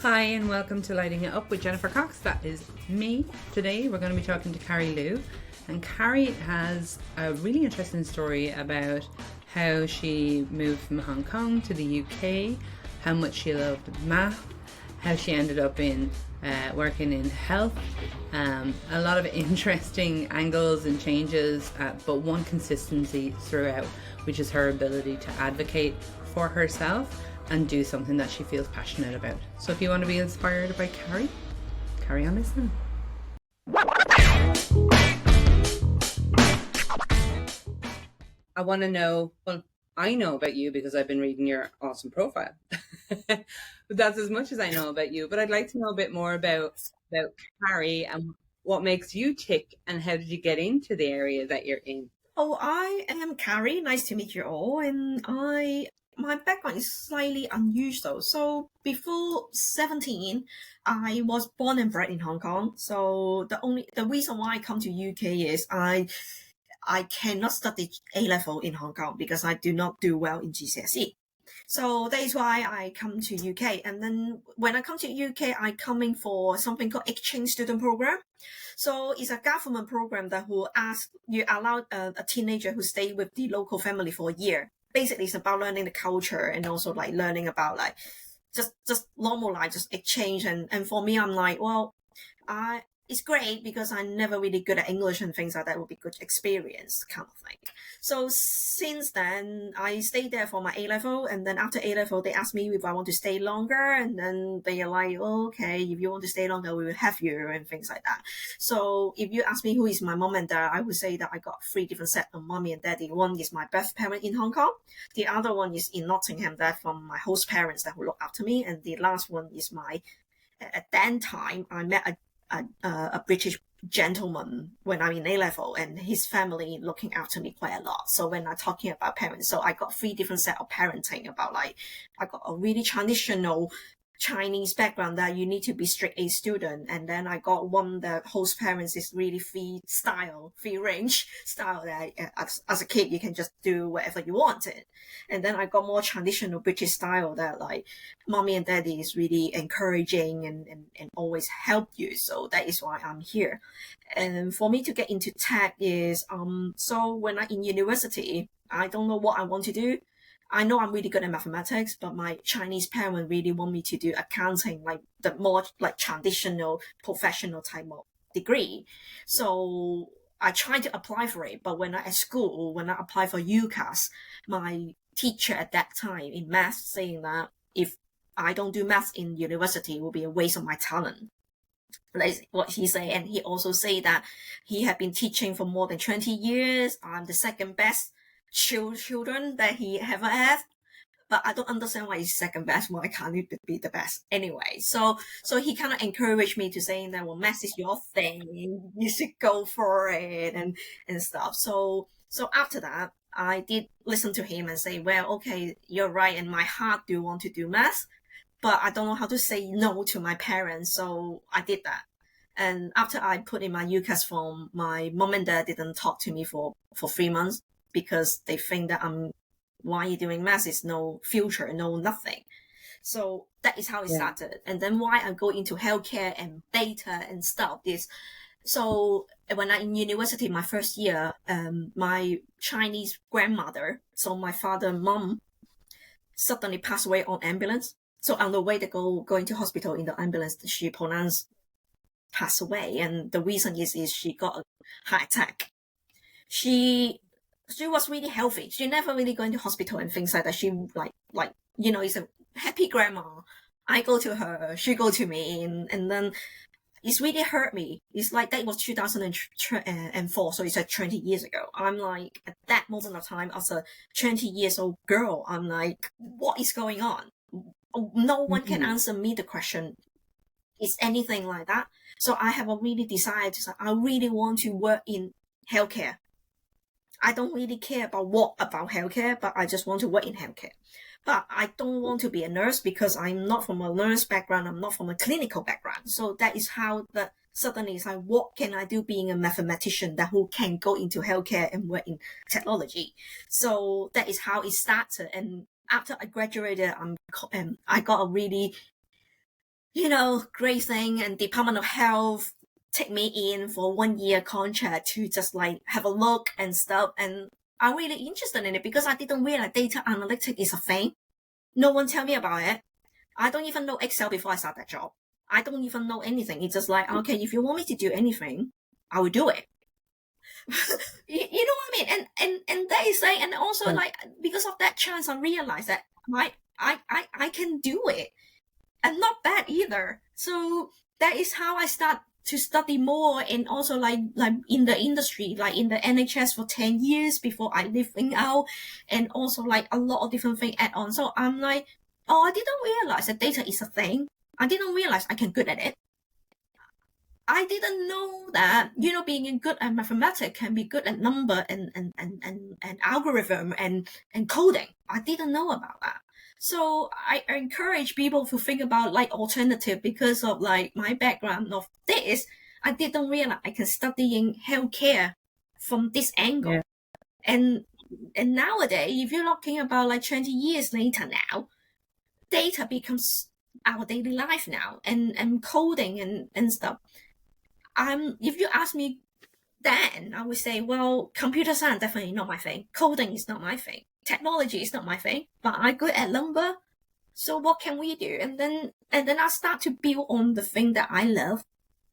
Hi and welcome to Lighting It Up with Jennifer Cox. That is me. Today we're going to be talking to Karrie Lu, and Karrie has a really interesting story about how she moved from Hong Kong to the UK, how much she loved math, how she ended up in working in health, a lot of interesting angles and changes, but one consistency throughout, which is her ability to advocate for herself and do something that she feels passionate about. So if you want to be inspired by Karrie, carry on listening. I want to know, well, I know about you because I've been reading your awesome profile. But that's as much as I know about you. But I'd like to know a bit more about Karrie and what makes you tick, and how did you get into the area that you're in? Oh, I am Karrie. Nice to meet you all. And my background is slightly unusual. So before 17, I was born and bred in Hong Kong. So the reason why I come to UK is I cannot study A-level in Hong Kong because I do not do well in GCSE. So that is why I come to UK. And then when I come to UK, I coming for something called exchange student program. So it's a government program that will allow a teenager who stay with the local family for a year. Basically, it's about learning the culture and also like learning about like just normal life, just exchange. And for me, I'm like, well, it's great because I'm never really good at English and things like that. Would be good experience kind of thing. So since then, I stayed there for my A-level, and then after A-level, they asked me if I want to stay longer, and then they are like, oh, okay, if you want to stay longer, we will have you, and things like that. So if you ask me who is my mom and dad, I would say that I got 3 different sets of mommy and daddy. One is my birth parent in Hong Kong. The other one is in Nottingham, that from my host parents that who look after me. And the last one is at that time, I met a British gentleman when I'm in A-level, and his family looking after me quite a lot. So when I'm talking about parents, so I got 3 different set of parenting about like, I got a really traditional Chinese background that you need to be strict A student. And then I got one that host parents is really free range style that as a kid, you can just do whatever you wanted. And then I got more traditional British style that like mommy and daddy is really encouraging and always help you. So that is why I'm here. And for me to get into tech is, so when I'm in university, I don't know what I want to do. I know I'm really good at mathematics, but my Chinese parents really want me to do accounting, like the more like traditional professional type of degree. So I tried to apply for it, but when I apply for UCAS, my teacher at that time in math saying that if I don't do math in university, it will be a waste of my talent. That's what he said. And he also said that he had been teaching for more than 20 years. I'm the second best children that he ever had, but I don't understand why he's second best. Why can't he be the best anyway? So he kind of encouraged me to saying that, well, math is your thing, you should go for it and stuff. So after that, I did listen to him and say, well, okay, you're right, and my heart do want to do math, but I don't know how to say no to my parents. So I did that. And after I put in my UCAS form, my mom and dad didn't talk to me for 3 months, because they think that why are you doing math? Is no future, no nothing. So that is how it started. And then why I go into healthcare and data and stuff is, so when I'm in university, my first year, my Chinese grandmother, so my father and mom, suddenly passed away on ambulance. So on the way to going to hospital in the ambulance, she pronounced pass away. And the reason is she got a heart attack. She was really healthy. She never really going to hospital and things like that. She like is a happy grandma. I go to her, she go to me, and then it's really hurt me. It's like that was 2004, so it's like 20 years ago. I'm like, at that moment of time, as a 20 years old girl, I'm like, what is going on? No one can answer me the question. Is anything like that? So I have a really desire to say, I really want to work in healthcare. I don't really care about healthcare, but I just want to work in healthcare. But I don't want to be a nurse because I'm not from a nurse background. I'm not from a clinical background. So that is how suddenly it's like, what can I do being a mathematician that who can go into healthcare and work in technology? So that is how it started. And after I graduated, I got a really, great thing, and Department of Health take me in for 1 year contract to just like have a look and stuff. And I'm really interested in it because I didn't realize data analytics is a thing. No one tell me about it. I don't even know Excel before I start that job. I don't even know anything. It's just like, okay, if you want me to do anything, I will do it. You know what I mean? And that is like, and also like, because of that chance, I realized that I can do it, and not bad either. So that is how I start to study more, and also like in the industry, like in the NHS for 10 years before I living out, and also like a lot of different things add on. So I'm like, oh, I didn't realize that data is a thing. I didn't realize I can good at it. I didn't know that, being good at mathematics can be good at number and algorithm and coding. I didn't know about that. So I encourage people to think about like alternative, because of like my background of this. I didn't realize I can study in healthcare from this angle. And nowadays, if you're looking about like 20 years later now, data becomes our daily life now, and coding and stuff. If you ask me then, I would say, well, computer science definitely not my thing. Coding is not my thing. Technology is not my thing. But I'm good at number. So what can we do? And then I start to build on the thing that I love.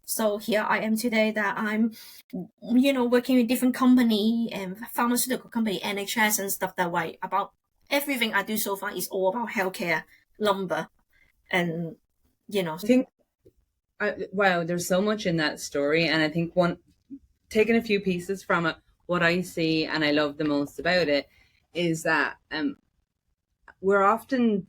So here I am today, that I'm, working with different company and pharmaceutical company, NHS and stuff that way. About everything I do so far is all about healthcare, lumber, and, I think, wow, there's so much in that story. And I think taking a few pieces from it, what I see and I love the most about it is that we're often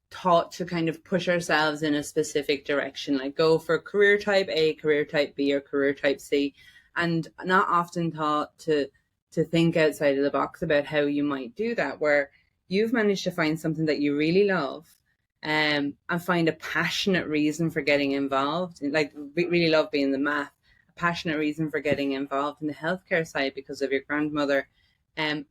taught to kind of push ourselves in a specific direction, like go for career type A, career type B, or career type C, and not often taught to think outside of the box about how you might do that, where you've managed to find something that you really love, and find a passionate reason for getting involved. Like, really love being the math, a passionate reason for getting involved in the healthcare side because of your grandmother, and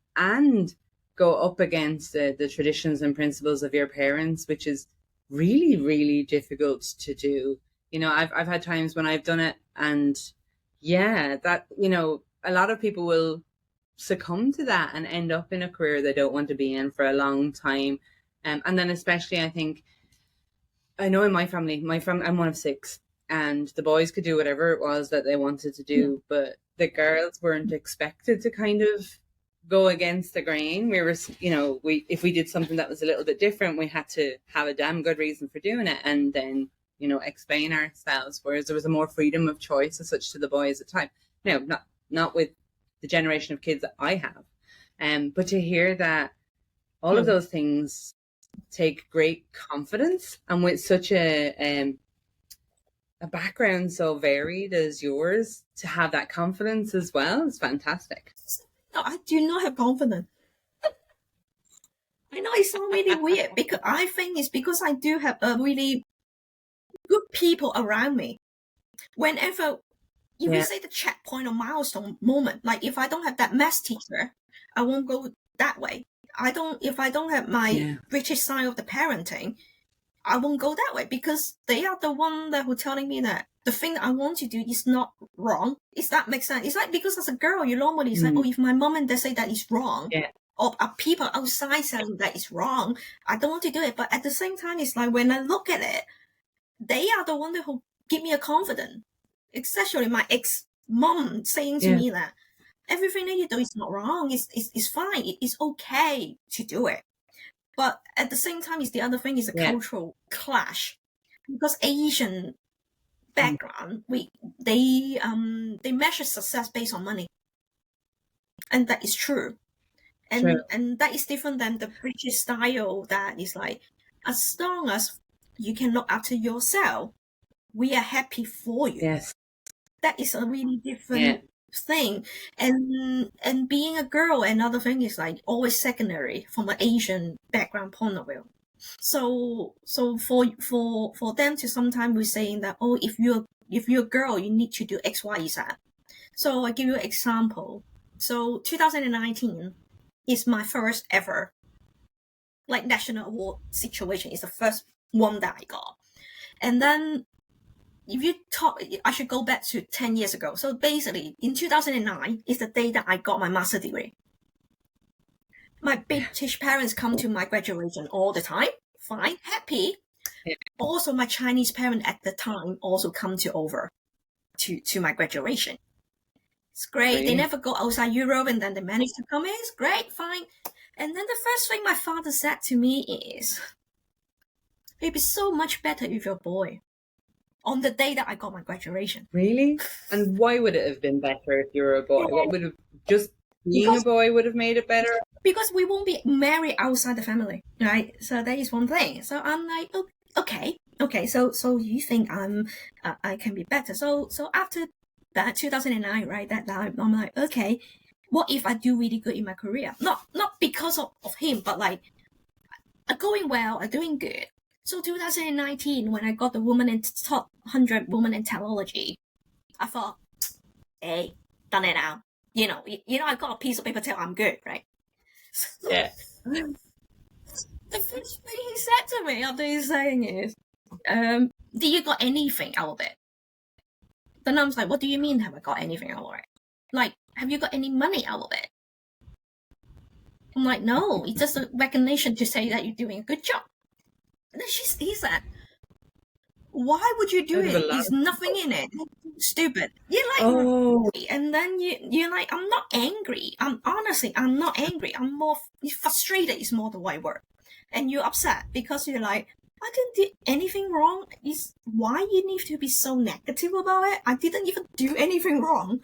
go up against the traditions and principles of your parents, which is really, really difficult to do. I've had times when I've done it, and that, a lot of people will succumb to that and end up in a career they don't want to be in for a long time. And then especially, I think, I know in my family, I'm one of 6, and the boys could do whatever it was that they wanted to do, but the girls weren't expected to kind of go against the grain. We were, if we did something that was a little bit different, we had to have a damn good reason for doing it, and then, explain ourselves. Whereas there was a more freedom of choice as such to the boys at the time. Now, not with the generation of kids that I have, but to hear that all of those things take great confidence, and with such a background so varied as yours, to have that confidence as well is fantastic. No, I do not have confidence. I know it sounds really weird, because I think it's because I do have a really good people around me. Whenever you say the checkpoint or milestone moment, like if I don't have that math teacher, I won't go that way. If I don't have my British side of the parenting, I won't go that way, because they are the one that were telling me that the thing that I want to do is not wrong. Does that make sense? It's like, because as a girl, you normally it's like, oh, if my mom and dad say that is wrong, or people outside saying that is wrong, I don't want to do it. But at the same time, it's like, when I look at it, they are the one who give me a confidence. Especially my ex-mom saying to me that everything that you do is not wrong. It's fine. It's okay to do it. But at the same time, the other thing is a cultural clash, because Asian background, they measure success based on money, and that is true. And that is different than the British style, that is like, as long as you can look after yourself, we are happy for you. Yes, that is a really different thing. And being a girl, another thing is like always secondary from an Asian background point of view. So for them to sometimes be saying that, oh, if you're if you're a girl, you need to do X, Y, Z. So I give you an example. So 2019 is my first ever like national award situation. It's the first one that I got. And then if you talk, I should go back to 10 years ago. So basically in 2009 is the day that I got my master's degree. My British parents come to my graduation all the time. Fine, happy. Yeah. Also, my Chinese parents at the time also come over to my graduation. It's great. They never go outside Europe, and then they manage to come in. It's great, fine. And then the first thing my father said to me is, it'd be so much better if you're a boy. On the day that I got my graduation. Really? And why would it have been better if you were a boy? What would have just being a boy would have made it better? Because we won't be married outside the family, right? So that is one thing. So I'm like, oh, okay. So you think I can be better? So after that 2009, right? That time, I'm like, okay, what if I do really good in my career? Not because of him, but like, I'm going well, I'm doing good. So 2019, when I got the woman in top 100 women in technology, I thought, hey, done it now. You know, I got a piece of paper tell I'm good, right? So, yeah. The first thing he said to me after he's saying is, do you got anything out of it? Then I was like, what do you mean have I got anything out of it? Like, have you got any money out of it? I'm like, no, it's just a recognition to say that you're doing a good job. And then he said, why would you do it? There's nothing in it. Stupid. You're like, oh. And then you're like, I'm not angry. I'm not angry. I'm more frustrated is more the right word. And you're upset because you're like, I didn't do anything wrong. Is why you need to be so negative about it? I didn't even do anything wrong.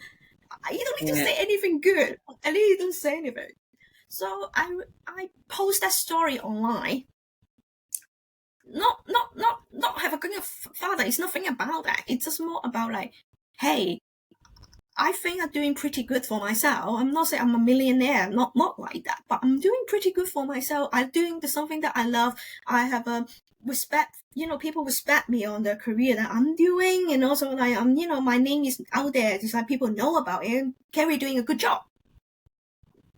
You don't need to say anything good. At least you didn't say anything. So I post that story online. Not have a good father. It's nothing about that. It's just more about like, hey, I think I'm doing pretty good for myself. I'm not saying I'm a millionaire, not like that, but I'm doing pretty good for myself. I'm doing something that I love. I have a respect, people respect me on the career that I'm doing, and also like my name is out there. It's like people know about it. And Karrie doing a good job,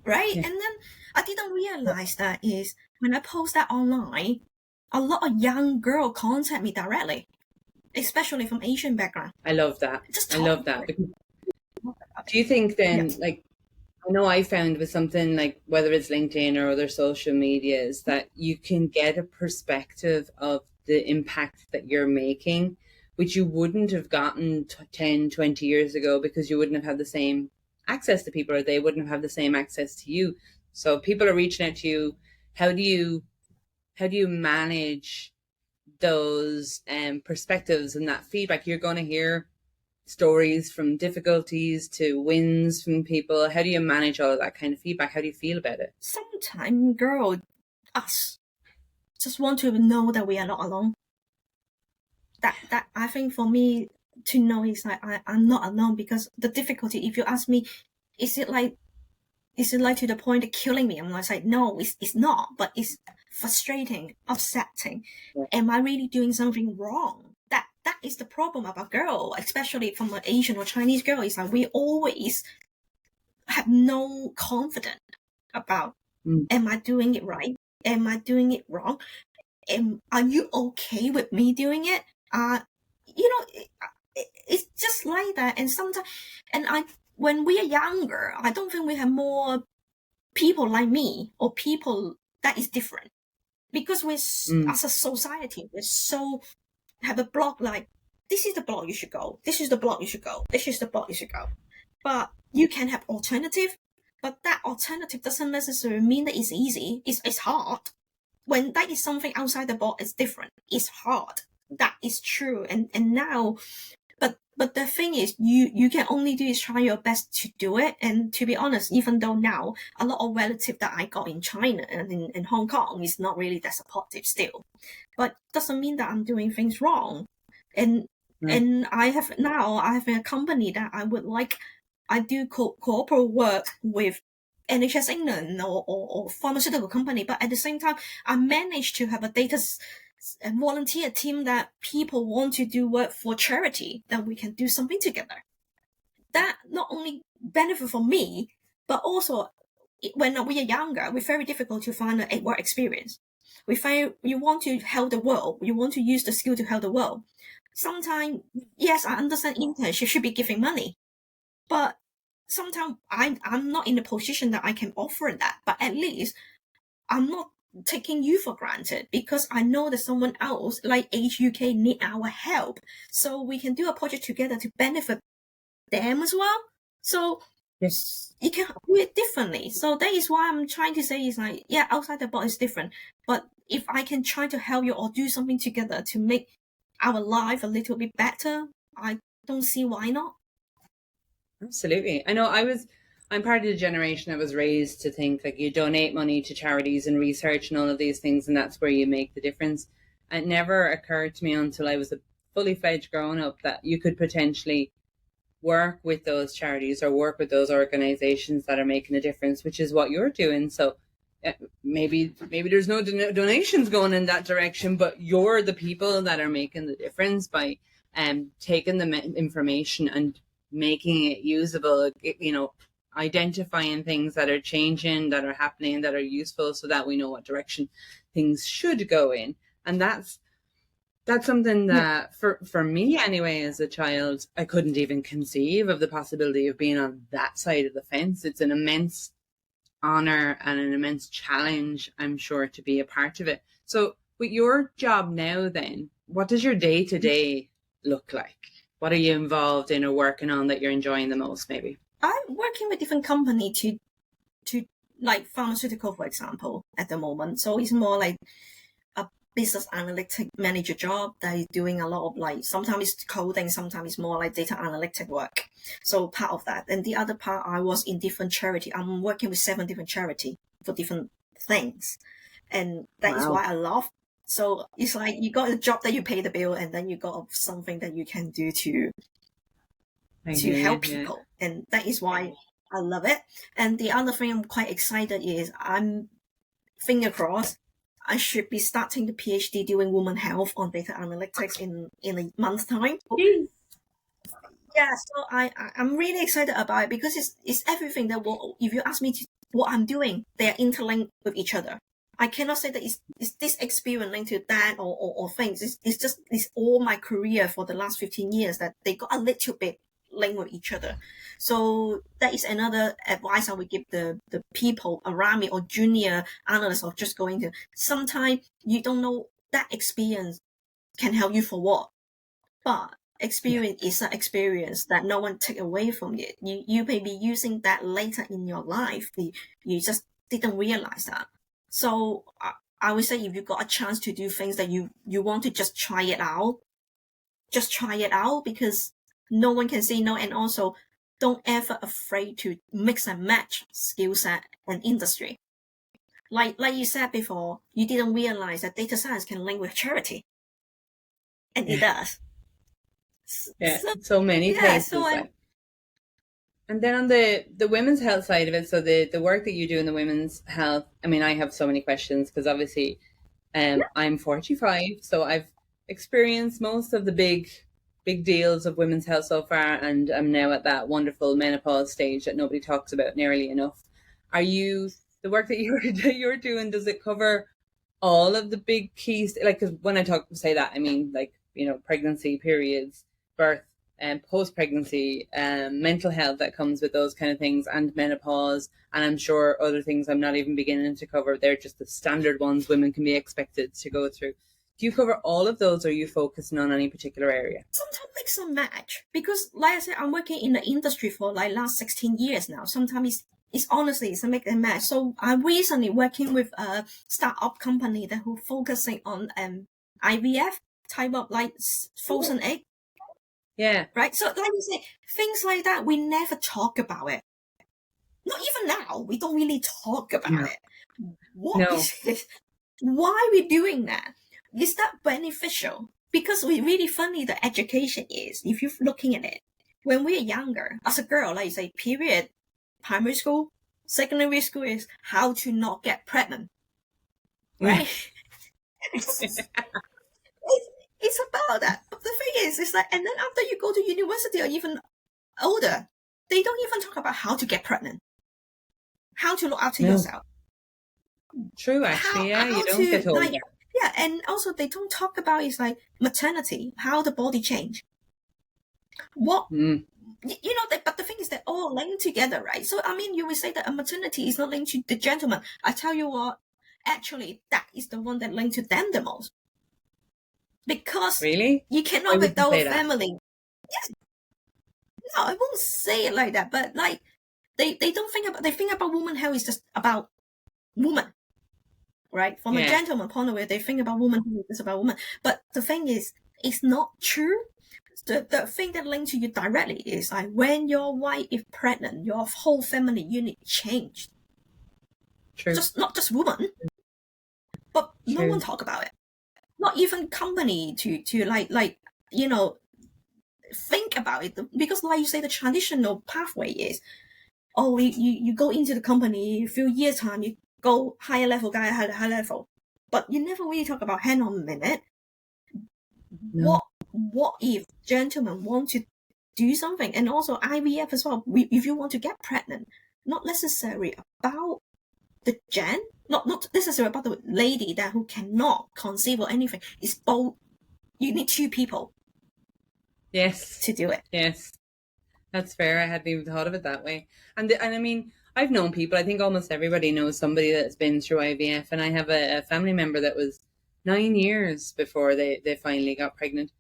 right? Yeah. And then I didn't realize that is when I post that online, a lot of young girls contact me directly, especially from Asian background. I love that. I love that. Do you think then, like, I know I found with something like whether it's LinkedIn or other social medias that you can get a perspective of the impact that you're making, which you wouldn't have gotten 10, 20 years ago because you wouldn't have had the same access to people, or they wouldn't have the same access to you. So people are reaching out to you. How do you manage those perspectives and that feedback? You're going to hear stories from difficulties to wins from people. How do you manage all of that kind of feedback? How do you feel about it? Sometimes us just want to know that we are not alone. That I think for me to know is like I'm not alone, because the difficulty, if you ask me, is it like to the point of killing me? I'm like, no, it's not, but it's frustrating, upsetting. Yeah. Am I really doing something wrong? That is the problem about girl, especially from an Asian or Chinese girl, is like we always have no confidence about, am I doing it right? Am I doing it wrong? Are you okay with me doing it? It's just like that. And sometimes, when we are younger, I don't think we have more people like me or people that is different, because we're as a society, we're so have a block like, this is the block you should go, this is the block you should go, this is the block you should go. But you can have alternative, but that alternative doesn't necessarily mean that it's easy. It's hard. When that is something outside the box, it's different. It's hard. That is true. And now, but the thing is, you can only do is try your best to do it. And to be honest, even though now a lot of relatives that I got in China and in Hong Kong is not really that supportive still, but doesn't mean that I'm doing things wrong. And I have a company that I do corporate work with NHS England or pharmaceutical company, but at the same time, I managed to have a data a volunteer team that people want to do work for charity, that we can do something together. That not only benefit for me, but also when we are younger, we're very difficult to find a work experience. We find you want to help the world, you want to use the skill to help the world. Sometimes, yes, I understand internship should be giving money, but sometimes I'm not in the position that I can offer that. But at least I'm not taking you for granted, because I know that someone else like Age UK need our help, so we can do a project together to benefit them as well. So Yes. you can do it differently. So that is why I'm trying to say is like, yeah, outside the box is different, but if I can try to help you or do something together to make our life a little bit better, I don't see why not. Absolutely. I'm part of the generation that was raised to think like you donate money to charities and research and all of these things, and that's where you make the difference. It never occurred to me until I was a fully fledged grown up that you could potentially work with those charities or work with those organizations that are making a difference, which is what you're doing. So maybe there's no donations going in that direction, but you're the people that are making the difference by taking the information and making it usable, identifying things that are changing, that are happening, that are useful, so that we know what direction things should go in. And that's something that for me anyway, as a child, I couldn't even conceive of the possibility of being on that side of the fence. It's an immense honor and an immense challenge, I'm sure, to be a part of it. So with your job now then, what does your day-to-day look like? What are you involved in or working on that you're enjoying the most, maybe? I'm working with different company to like pharmaceutical, for example, at the moment. So it's more like a business analytic manager job that is doing a lot of like, sometimes it's coding, sometimes it's more like data analytic work. So part of that. And the other part, I was in different charity. I'm working with 7 different charity for different things. And that is why I love. So it's like you got a job that you pay the bill, and then you got something that you can do to help people. And that is why I love it. And the other thing I'm quite excited is I'm, finger crossed, I should be starting the PhD doing women health on data analytics in a month's time. Yeah, so I'm really excited about it, because it's everything that if you ask me what I'm doing, they are interlinked with each other. I cannot say that it's this experience linked to that or things. It's all my career for the last 15 years that they got a little bit linked with each other. So that is another advice I would give the people around me or junior analysts, or just going to, sometimes you don't know that experience can help you for what, but experience is an experience that no one take away from it. You may be using that later in your life. You just didn't realize that. So I would say, if you got a chance to do things that you want to just try it out, because no one can say no. And also, don't ever afraid to mix and match skill set and industry. Like you said before, you didn't realize that data science can link with charity, and it does. Yeah, so many places. So and then on the women's health side of it, so the work that you do in the women's health, I mean, I have so many questions, because obviously I'm 45, so I've experienced most of the big deals of women's health so far, and I'm now at that wonderful menopause stage that nobody talks about nearly enough. Are you, the work that you're doing, does it cover all of the big keys? Like, because when I say that, I mean, like, pregnancy, periods, birth, and post-pregnancy, mental health that comes with those kind of things, and menopause, and I'm sure other things I'm not even beginning to cover. They're just the standard ones women can be expected to go through. Do you cover all of those, or are you focusing on any particular area? Sometimes mix and match, because like I said, I'm working in the industry for like last 16 years now. Sometimes it's honestly, it's a mix and match. So I'm recently working with a startup company that who focusing on IVF type of like frozen egg. Yeah. Right. So like you say, things like that, we never talk about it. Not even now. We don't really talk about it. What is it? Why are we doing that? Is that beneficial? Because we really funny the education is, if you're looking at it, when we're younger, as a girl, like you say, period, primary school, secondary school is how to not get pregnant. Right? it's about that. But the thing is, it's like, and then after you go to university or even older, they don't even talk about how to get pregnant, how to look after No, yourself, true. how Actually, yeah, you how don't to get told like, that. yeah, and also they don't talk about is like maternity, how the body change, what Mm, you know. But the thing is, they're all linked together, right? So I mean, you will say that a maternity is not linked to the gentleman. I tell you what, actually, that is the one that linked to them the most, because really? you Why cannot would you without a say that? family. No, I won't say it like that, but like they don't think about, they think about woman health is just about woman, right? From a Yeah, gentleman point of view, they think about woman health is about woman. But the thing is, it's not true. The thing that links to you directly is like when your wife is pregnant, your whole family unit changed. true, Just not just woman, but no one true. talk about it. Not even company to like you know think about it, because like you say, the traditional pathway is, oh, you go into the company, a few years time, you go higher level guy, higher level. But you never really talk about, hang on a minute, No. what if gentlemen want to do something? And also IVF as well. If you want to get pregnant, not necessarily about the gen, not necessarily about the lady that who cannot conceive or anything. It's both. You need two people Yes, to do it. yes. That's fair. I hadn't even thought of it that way. And I mean, I've known people. I think almost everybody knows somebody that's been through IVF. And I have a family member that was 9 years before they finally got pregnant,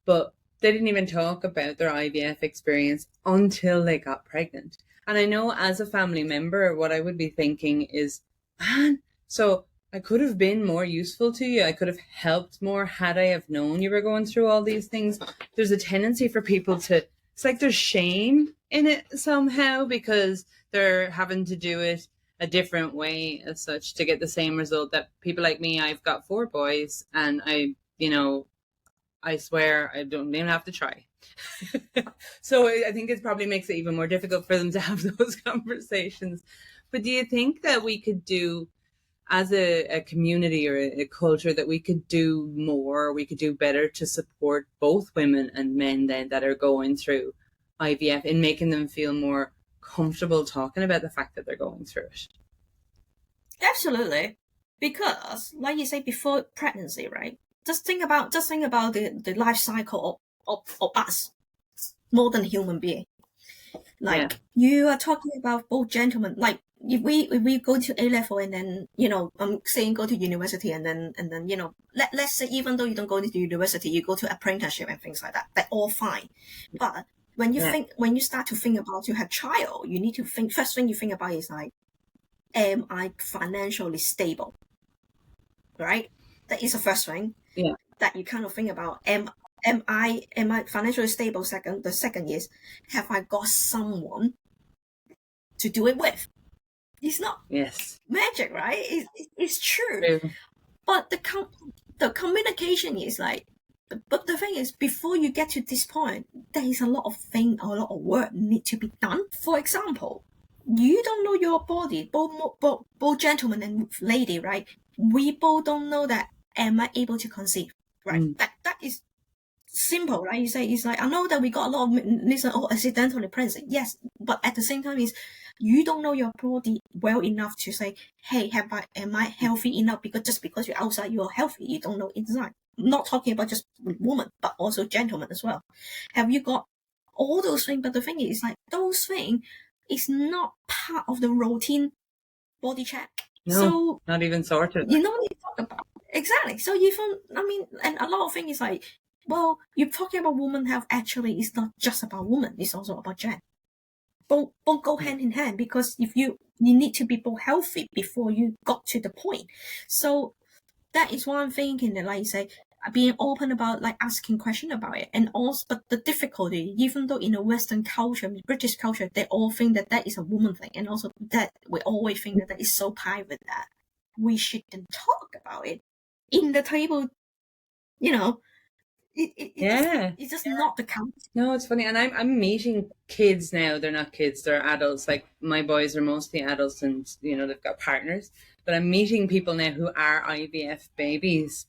but they didn't even talk about their IVF experience until they got pregnant. And I know as a family member, what I would be thinking is, man, so I could have been more useful to you. I could have helped more had I have known you were going through all these things. There's a tendency for people to, it's like there's shame in it somehow because they're having to do it a different way as such to get the same result that people like me. I've got four boys and I swear I don't even have to try. So I think it probably makes it even more difficult for them to have those conversations. But do you think that we could do, as a community or a culture, that we could do more, we could do better to support both women and men then that are going through IVF in making them feel more comfortable talking about the fact that they're going through it? Absolutely. Because like you say, before pregnancy, right? Just think about the life cycle of us, modern human being. Yeah, Like you are talking about both gentlemen. Like if we go to A level and then I'm saying go to university and then let's say even though you don't go to university, you go to apprenticeship and things like that. They're all fine. But yeah, when you start to think about to have child, you need to think, first thing you think about is like, am I financially stable? Right? That is the first thing yeah, that you kind of think about. Am I financially stable? The second is, have I got someone to do it with? It's not yes, magic, right? It's true. true. But the communication is like, but the thing is, before you get to this point, there is a lot of work need to be done. For example, you don't know your body, both gentleman and lady, right? We both don't know that, am I able to conceive, right? Mm, That is simple, right? You say it's like, I know that we got a lot of listen, oh, accidentally pregnant. Yes, but at the same time is, you don't know your body well enough to say, hey, am I healthy enough? Because just because you're outside, you're healthy. You don't know inside. I'm not talking about just women, but also gentlemen as well. Have you got all those things? But the thing is, like, those things is not part of the routine body check. no, So not even sorted. you know what you talk about. Exactly. So even, I mean, and a lot of things is like, well, you're talking about woman health. Actually, it's not just about women. It's also about gen. Both go hand in hand, because if you need to be both healthy before you got to the point. So that is what I'm thinking, that like you say, being open about, like, asking question about it. And also, but the difficulty, even though in a Western culture, British culture, they all think that that is a woman thing, and also that we always think that that is so private that we shouldn't talk about it in the table. You know, Yeah. it's just not the case. No, it's funny, and I'm meeting kids now. They're not kids; they're adults. Like my boys are mostly adults, and they've got partners. But I'm meeting people now who are IVF babies,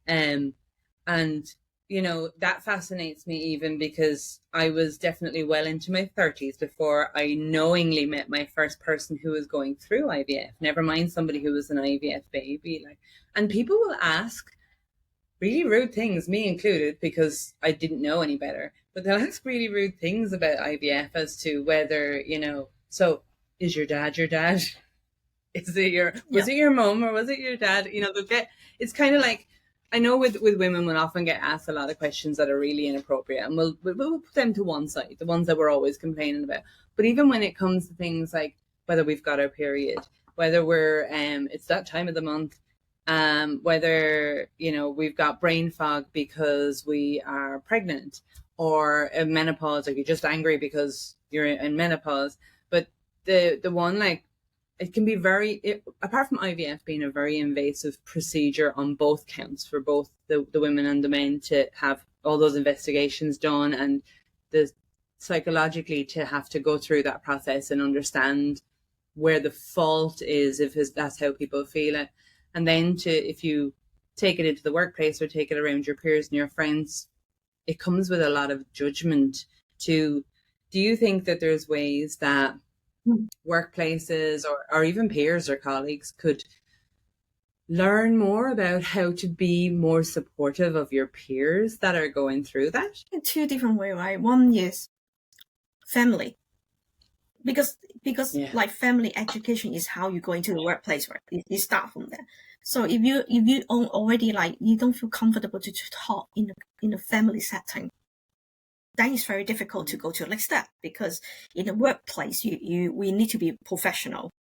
and that fascinates me, even because I was definitely well into my 30s before I knowingly met my first person who was going through IVF, never mind somebody who was an IVF baby. And people will ask really rude things, me included, because I didn't know any better. But they'll ask really rude things about IVF as to whether, so is your dad your dad? Was it your mom or was it your dad? They'll get, it's kind of like, I know with women we'll often get asked a lot of questions that are really inappropriate, and we'll put them to one side, the ones that we're always complaining about. But even when it comes to things like whether we've got our period, whether we're it's that time of the month, whether we've got brain fog because we are pregnant, or in menopause, like you're just angry because you're in menopause. But the one, like, it can be apart from IVF being a very invasive procedure on both counts for both the women and the men to have all those investigations done, and the psychologically to have to go through that process and understand where the fault is, if that's how people feel it. And then if you take it into the workplace or take it around your peers and your friends, it comes with a lot of judgment too. Do you think that there's ways that workplaces or even peers or colleagues could learn more about how to be more supportive of your peers that are going through that? In two different ways, right? One is family. Because like family education is how you go into the workplace, right? You start from there. So if you already you don't feel comfortable to talk in a family setting, then it's very difficult to go to the next step, because in the workplace we need to be professional,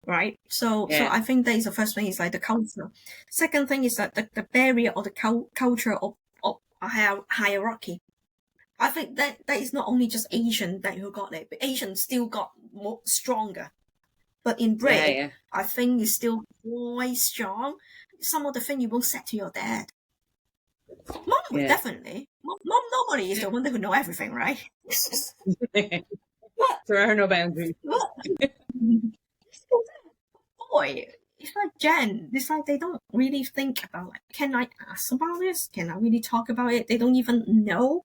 right? So I think that is the first thing, is like the culture. Second thing is that the barrier or the culture of hierarchy. I think that is not only just Asian that who got it, but Asian still got more stronger. But in Brit, I think it's still quite strong. Some of the things you won't say to your dad. Mom, definitely. Mom normally is the one that who know everything, right? There are no boundaries. Boy, it's like Jen. It's like they don't really think about, like, can I ask about this? Can I really talk about it? They don't even know.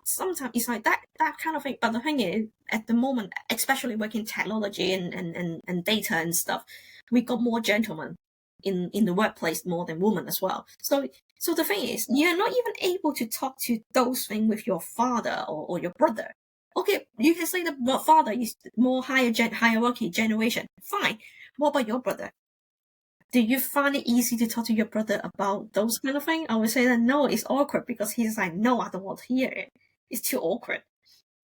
Sometimes it's like that kind of thing. But the thing is, at the moment, especially working technology and data and stuff, we got more gentlemen in the workplace more than women as well. So the thing is, you're not even able to talk to those things with your father or your brother. Okay, you can say that your father is more hierarchy generation. Fine. What about your brother? Do you find it easy to talk to your brother about those kind of things? I would say that no, it's awkward, because he's like, no, I don't want to hear it. It's too awkward,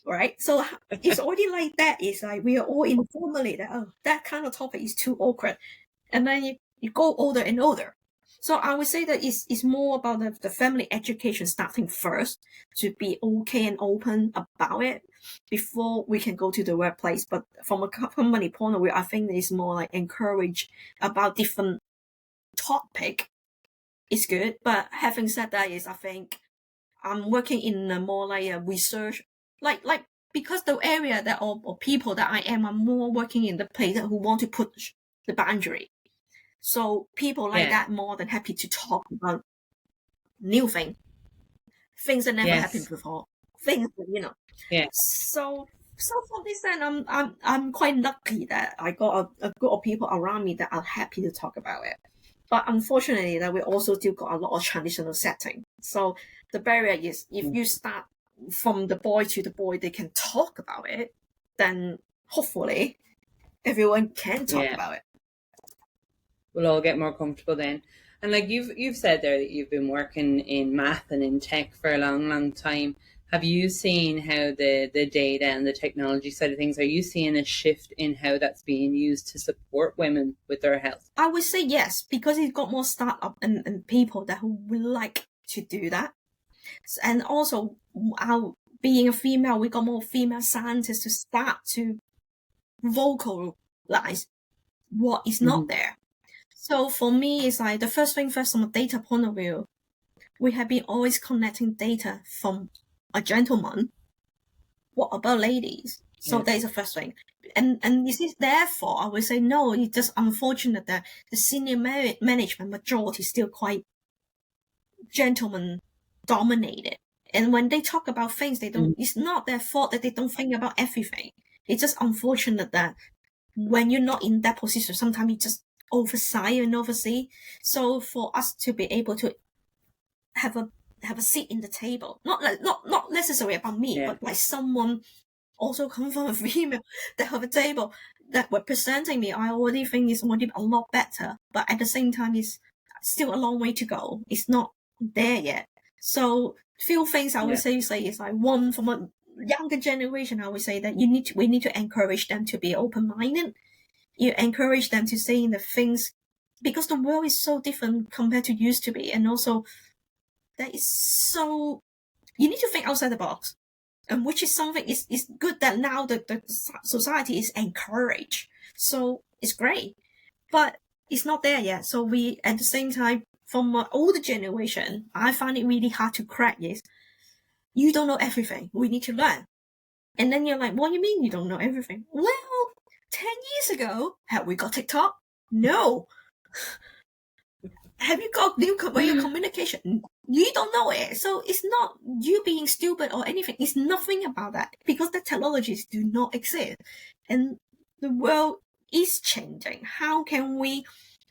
right? So it's already like that. It's like we are all informally that, that kind of topic is too awkward. And then you go older and older. So I would say that it's more about the family education starting first, to be okay and open about it before we can go to the workplace. But from a company point of view, I think it's more like encourage about different topic is good. But having said that, I think I'm working in a more like a research, like because the area that or people that I am more working in the place who want to push the boundary. So people like that more than happy to talk about new things that never happened before, things that, So for this end, I'm quite lucky that I got a group of people around me that are happy to talk about it. But unfortunately, that we also still got a lot of traditional setting. So the barrier is, if you start from the boy to the boy, they can talk about it, then hopefully everyone can talk about it. We'll all get more comfortable then. And like you've said there that you've been working in math and in tech for a long time. Have you seen how the data and the technology side of things, are you seeing a shift in how that's being used to support women with their health? I would say yes, because it's got more startup and people that who would like to do that. And also, being a female, we got more female scientists to start to vocalize what is not there. So for me, it's like the first thing first, from a data point of view, we have been always collecting data from a gentleman. What about ladies? So that is the first thing. And this is therefore, I would say no, it's just unfortunate that the senior management majority is still quite gentlemen dominated. And when they talk about things, they don't. It's not their fault that they don't think about everything. It's just unfortunate that when you're not in that position, sometimes you just oversight and oversee. So for us to be able to have a seat in the table, not necessarily about me, but like someone also come from a female that have a table that representing me, I already think is already a lot better. But at the same time, it's still a long way to go. It's not there yet. So few things I would say is like one from a younger generation. I would say that we need to encourage them to be open minded. You encourage them to say the things because the world is so different compared to used to be, and also that is so you need to think outside the box. And which is something is good that now the society is encouraged. So it's great. But it's not there yet. So we, at the same time, from my older generation, I find it really hard to crack is, you don't know everything. We need to learn. And then you're like, what do you mean you don't know everything? Well, 10 years ago, have we got TikTok? No. Have you got new way of communication? You don't know it. So it's not you being stupid or anything. It's nothing about that because the technologies do not exist. And the world is changing. How can we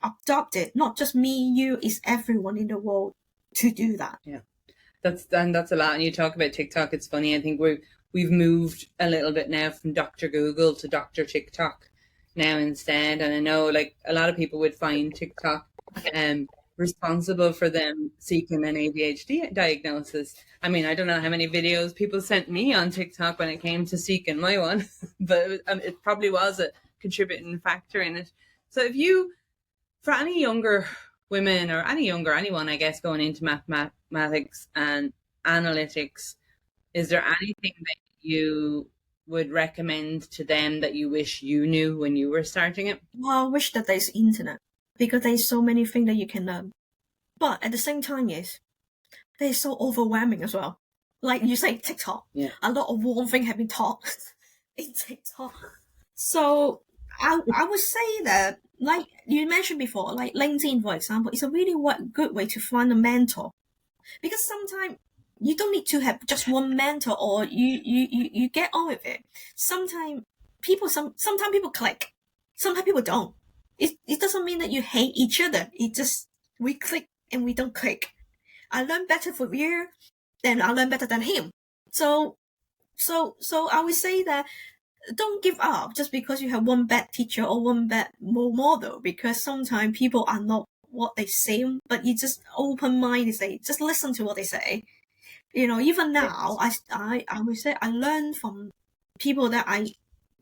adopt it? Not just me, you, it's everyone in the world to do that. Yeah. That's a lot. And you talk about TikTok. It's funny. I think we've moved a little bit now from Dr. Google to Dr. TikTok now instead. And I know like a lot of people would find TikTok responsible for them seeking an ADHD diagnosis. I mean, I don't know how many videos people sent me on TikTok when it came to seeking my one, but it probably was a contributing factor in it. So if you, for any younger women or anyone, I guess, going into mathematics and analytics, is there anything that you would recommend to them that you wish you knew when you were starting it? Well, I wish that there's internet. Because there's so many things that you can learn. But at the same time, yes, they're so overwhelming as well. Like you say, TikTok. Yeah. A lot of wrong things have been taught in TikTok. So I would say that, like you mentioned before, like LinkedIn, for example, is a really good way to find a mentor. Because sometimes you don't need to have just one mentor or you get on with it. Sometimes people click. Sometimes people don't. It doesn't mean that you hate each other. It just, we click and we don't click. I learn better from you, then I learn better than him. So I would say that don't give up just because you have one bad teacher or one bad role model, because sometimes people are not what they say, but you just open minded, say, just listen to what they say. You know, even now, I would say I learn from people that I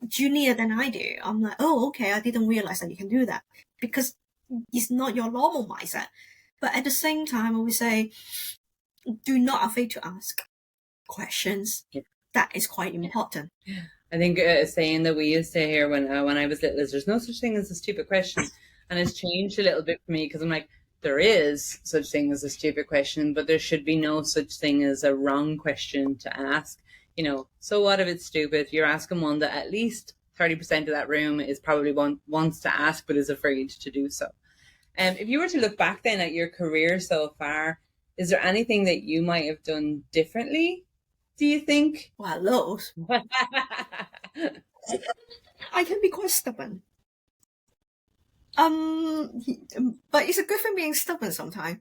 junior than I do. I'm like, oh, okay, I didn't realize that you can do that because it's not your normal mindset. But at the same time, I would say, do not afraid to ask questions. Yeah. That is quite important. I think a saying that we used to hear when I was little is, there's no such thing as a stupid question. And it's changed a little bit for me because I'm like, there is such thing as a stupid question, but there should be no such thing as a wrong question to ask. You know, so what if it's stupid? You're asking one that at least 30% of that room is probably wants to ask, but is afraid to do so. If you were to look back then at your career so far, is there anything that you might have done differently, do you think? Well, loads. I can be quite stubborn. But it's a good thing being stubborn sometimes.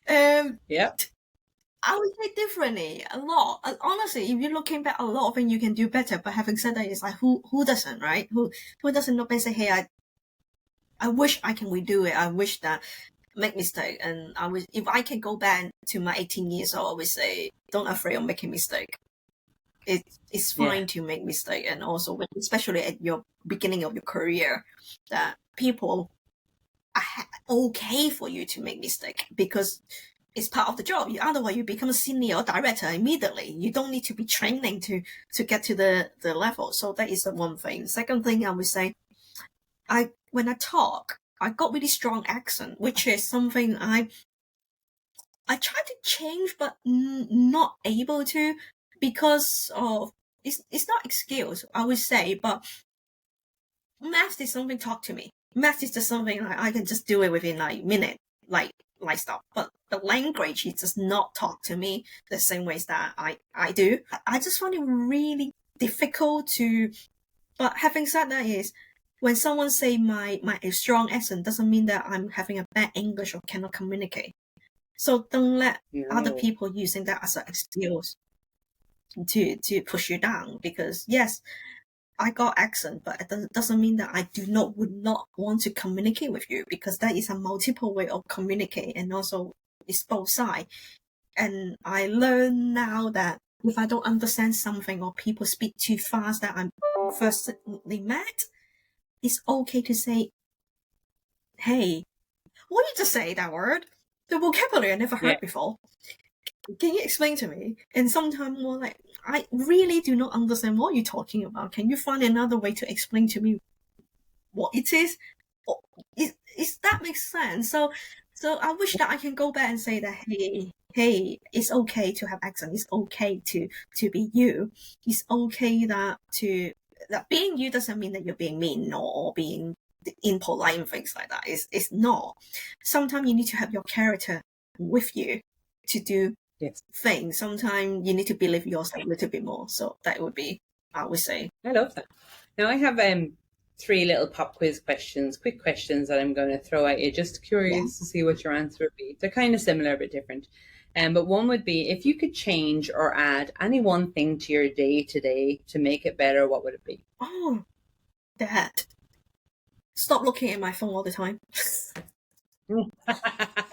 Yeah. I would say differently a lot. Honestly, if you're looking back, a lot of things you can do better. But having said that, it's like who doesn't, right? Who doesn't look and say, hey, I wish I can redo it. I wish that make mistake. And I wish if I can go back to my 18 years old, I would say don't afraid of making mistake. It's fine to make mistake, and also especially at your beginning of your career, that people are okay for you to make mistake because it's part of the job. Otherwise, you become a senior or director immediately. You don't need to be training to get to the level. So that is the one thing. Second thing I would say, when I talk, I got really strong accent, which is something I try to change, but not able to because of it's not excuse, I would say, but math is something talk to me. Math is just something like I can just do it within like minute. Like like stuff. But the language, he does not talk to me the same ways that I do. I just find it really difficult to. But having said that, is when someone say my strong accent doesn't mean that I'm having a bad English or cannot communicate. So don't let other No. people using that as an excuse to push you down, because yes, I got accent, but it doesn't mean that I would not want to communicate with you, because that is a multiple way of communicate, and also it's both sides. And I learn now that if I don't understand something or people speak too fast that I'm firstly mad, it's okay to say, "Hey, what did you just say that word? The vocabulary I never Yeah. heard before. Can you explain to me?" And sometimes more like, "I really do not understand what you're talking about. Can you find another way to explain to me what it is?" Or, is that makes sense? So I wish that I can go back and say that, hey, it's okay to have accent. It's okay to be you. It's okay that being you doesn't mean that you're being mean or being impolite and things like that. It's not. Sometimes you need to have your character with you to do Yes. things. Sometimes you need to believe yourself a little bit more. So that would be, I would say. I love that. Now I have three little pop quiz questions, quick questions that I'm going to throw at you. Just curious to see what your answer would be. They're kind of similar but different. But one would be, if you could change or add any one thing to your day today to make it better, what would it be? Oh, that. Stop looking at my phone all the time.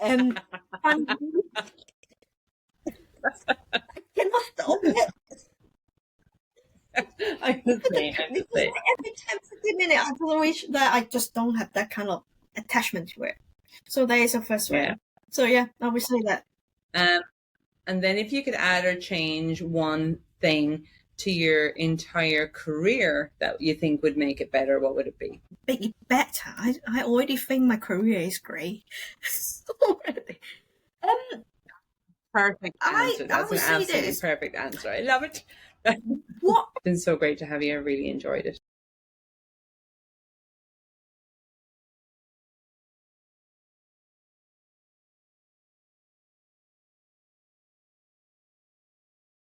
And I cannot stop it. I'm the same. Because every 10, 15 minutes, I just wish that I just don't have that kind of attachment to it. So that is the first Yeah. way. So yeah, I would say that. And then if you could add or change one thing to your entire career that you think would make it better, what would it be? Make it better. I already think my career is great. Already. Perfect answer. I That's an would say absolutely this. perfect answer. I love it. What It's been so great to have you. I really enjoyed it.